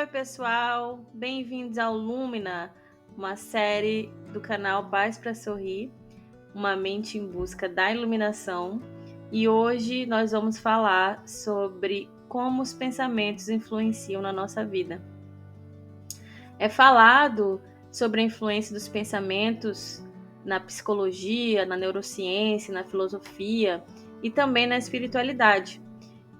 pessoal, bem-vindos ao Lumina, uma série do canal Paz para Sorrir, uma mente em busca da iluminação. E hoje nós vamos falar sobre como os pensamentos influenciam na nossa vida. É falado sobre a influência dos pensamentos na psicologia, na neurociência, na filosofia e também na espiritualidade.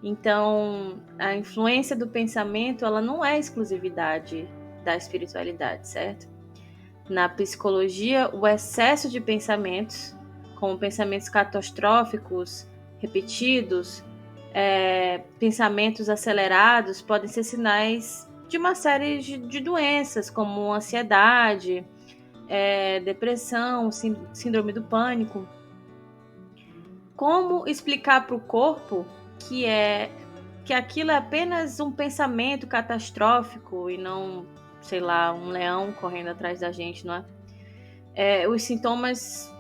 Então, a influência do pensamento, ela não é exclusividade da espiritualidade, certo? Na psicologia, o excesso de pensamentos, como pensamentos catastróficos, repetidos, pensamentos acelerados, podem ser sinais de uma série de doenças, como ansiedade, depressão, síndrome do pânico. Como explicar para o corpo que aquilo é apenas um pensamento catastrófico e não, sei lá, um leão correndo atrás da gente, não é? Os sintomas,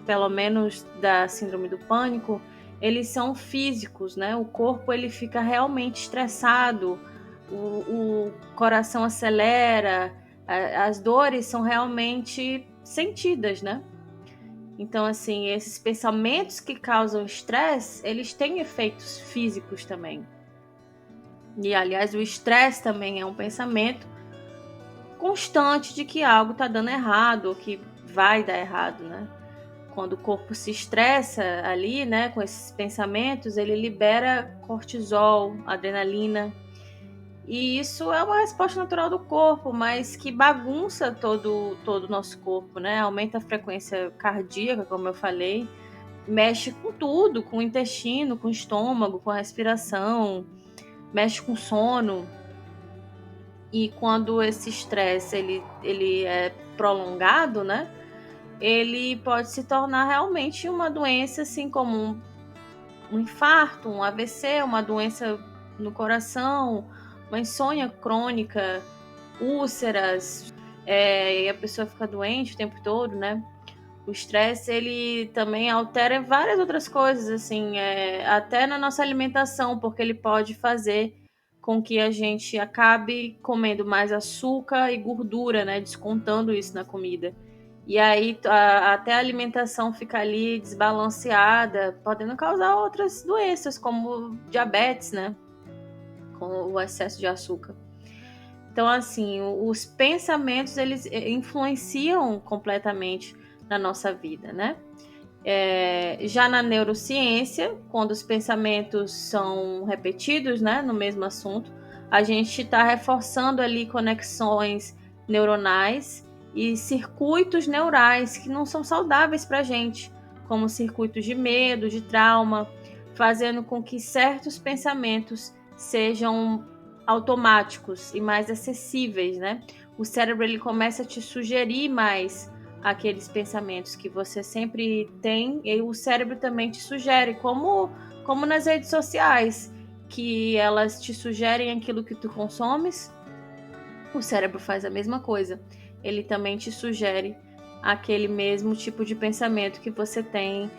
pelo menos da síndrome do pânico, eles são físicos, né? O corpo ele fica realmente estressado, o coração acelera, as dores são realmente sentidas, né? Então, assim, esses pensamentos que causam estresse, eles têm efeitos físicos também. E, aliás, o estresse também é um pensamento constante de que algo está dando errado, ou que vai dar errado, né? Quando o corpo se estressa ali, né, com esses pensamentos, ele libera cortisol, adrenalina. E isso é uma resposta natural do corpo, mas que bagunça todo o nosso corpo, né? Aumenta a frequência cardíaca, como eu falei, mexe com tudo, com o intestino, com o estômago, com a respiração, mexe com o sono. E quando esse estresse ele é prolongado, né? Ele pode se tornar realmente uma doença, assim como um infarto, um AVC, uma doença no coração, uma insônia crônica, úlceras, e a pessoa fica doente o tempo todo, né? O estresse, ele também altera várias outras coisas, assim, até na nossa alimentação, porque ele pode fazer com que a gente acabe comendo mais açúcar e gordura, né? Descontando isso na comida. E aí até a alimentação fica ali desbalanceada, podendo causar outras doenças, como diabetes, né? Com o excesso de açúcar. Então, assim, os pensamentos, eles influenciam completamente na nossa vida, né? Já na neurociência, quando os pensamentos são repetidos, né, no mesmo assunto, a gente está reforçando ali conexões neuronais e circuitos neurais que não são saudáveis para a gente, como circuitos de medo, de trauma, fazendo com que certos pensamentos sejam automáticos e mais acessíveis, né? O cérebro ele começa a te sugerir mais aqueles pensamentos que você sempre tem, e o cérebro também te sugere, como nas redes sociais, que elas te sugerem aquilo que tu consomes, o cérebro faz a mesma coisa. Ele também te sugere aquele mesmo tipo de pensamento que você tem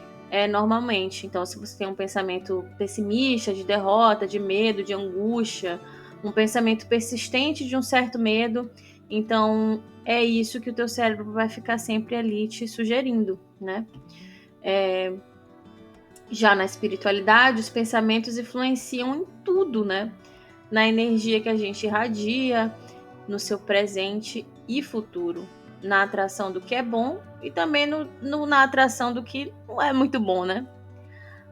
normalmente. Então, se você tem um pensamento pessimista, de derrota, de medo, de angústia, um pensamento persistente de um certo medo, então é isso que o teu cérebro vai ficar sempre ali te sugerindo, né? Já na espiritualidade, os pensamentos influenciam em tudo, né? Na energia que a gente irradia, no seu presente e futuro, na atração do que é bom e também na atração do que não é muito bom, né?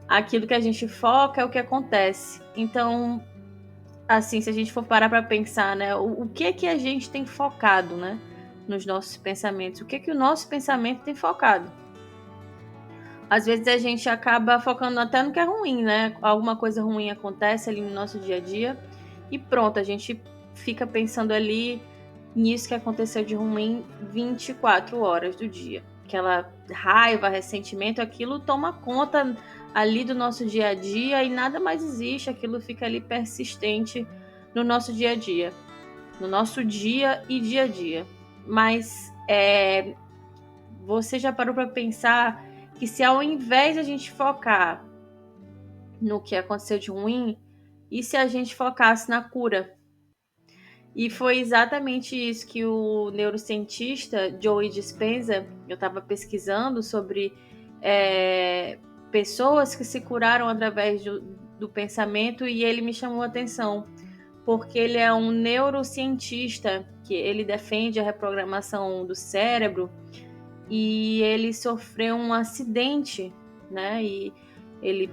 Aquilo que a gente foca é o que acontece. Então, assim, se a gente for parar para pensar, né, o que a gente tem focado, né, nos nossos pensamentos, o que o nosso pensamento tem focado? Às vezes a gente acaba focando até no que é ruim, né? Alguma coisa ruim acontece ali no nosso dia a dia e pronto, a gente fica pensando ali nisso que aconteceu de ruim 24 horas do dia. Aquela raiva, ressentimento, aquilo toma conta ali do nosso dia a dia e nada mais existe, aquilo fica ali persistente no nosso dia a dia, no nosso dia e dia a dia. Mas você já parou para pensar que se ao invés de a gente focar no que aconteceu de ruim, e se a gente focasse na cura? E foi exatamente isso que o neurocientista Joe Dispenza, eu estava pesquisando sobre pessoas que se curaram através do pensamento, e ele me chamou a atenção, porque ele é um neurocientista, que ele defende a reprogramação do cérebro, e ele sofreu um acidente, né? E ele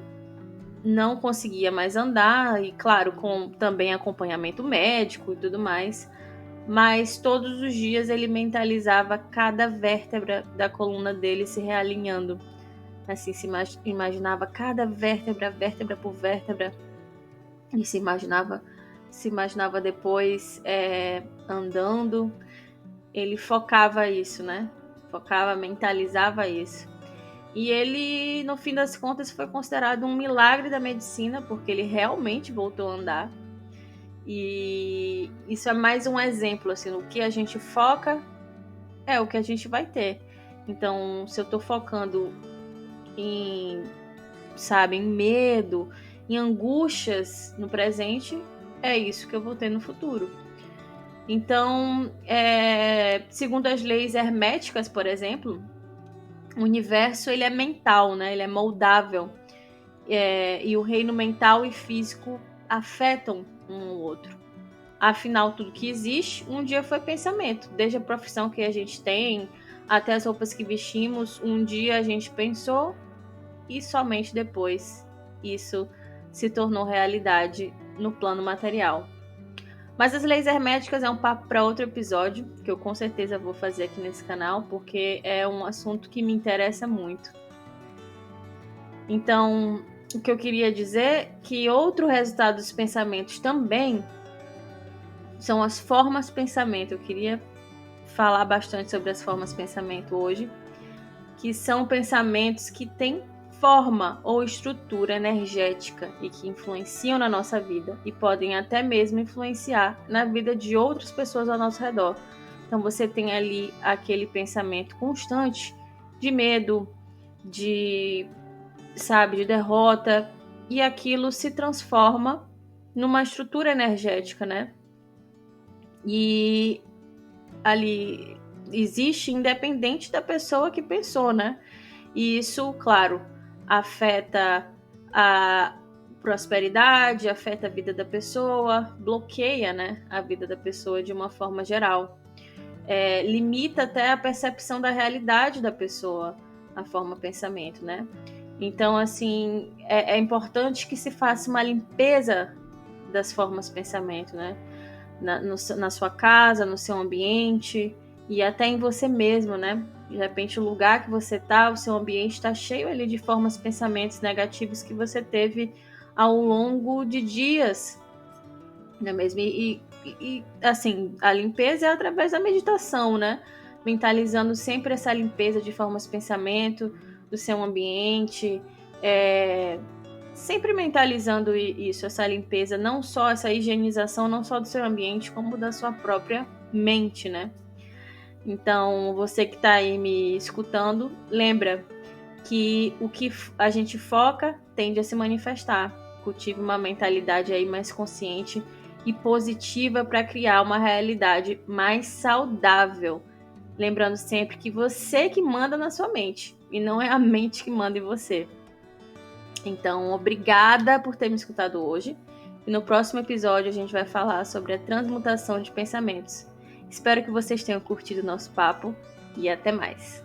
não conseguia mais andar, e claro, com também acompanhamento médico e tudo mais, mas todos os dias ele mentalizava cada vértebra da coluna dele se realinhando, assim, imaginava cada vértebra, vértebra por vértebra, e se imaginava depois andando. Ele focava isso, né? Focava, mentalizava isso. E ele, no fim das contas, foi considerado um milagre da medicina, porque ele realmente voltou a andar. E isso é mais um exemplo, assim, no que a gente foca é o que a gente vai ter. Então, se eu tô focando em, sabe, em medo, em angústias no presente, é isso que eu vou ter no futuro. Então, segundo as leis herméticas, por exemplo, o universo ele é mental, né? Ele é moldável. E o reino mental e físico afetam um ao outro. Afinal, tudo que existe, um dia foi pensamento. Desde a profissão que a gente tem, até as roupas que vestimos, um dia a gente pensou e somente depois isso se tornou realidade no plano material. Mas as leis herméticas é um papo para outro episódio, que eu com certeza vou fazer aqui nesse canal, porque é um assunto que me interessa muito. Então, o que eu queria dizer é que outro resultado dos pensamentos também são as formas de pensamento. Eu queria falar bastante sobre as formas de pensamento hoje, que são pensamentos que têm forma ou estrutura energética e que influenciam na nossa vida e podem até mesmo influenciar na vida de outras pessoas ao nosso redor. Então você tem ali aquele pensamento constante de medo, de derrota, e aquilo se transforma numa estrutura energética, né? E ali existe independente da pessoa que pensou, né? E isso, claro, afeta a prosperidade, afeta a vida da pessoa, bloqueia, né, a vida da pessoa de uma forma geral. Limita até a percepção da realidade da pessoa, a forma pensamento, né? Então, assim, é importante que se faça uma limpeza das formas pensamento, né? Na sua casa, no seu ambiente e até em você mesmo, né? De repente, o lugar que você tá, o seu ambiente está cheio ali de formas, pensamentos negativos que você teve ao longo de dias, não é mesmo? E assim, a limpeza é através da meditação, né? Mentalizando sempre essa limpeza de formas, pensamento do seu ambiente, sempre mentalizando isso, essa limpeza, não só essa higienização, não só do seu ambiente, como da sua própria mente, né? Então, você que está aí me escutando, lembra que o que a gente foca tende a se manifestar. Cultive uma mentalidade aí mais consciente e positiva para criar uma realidade mais saudável. Lembrando sempre que você que manda na sua mente e não é a mente que manda em você. Então, obrigada por ter me escutado hoje. E no próximo episódio a gente vai falar sobre a transmutação de pensamentos. Espero que vocês tenham curtido o nosso papo e até mais.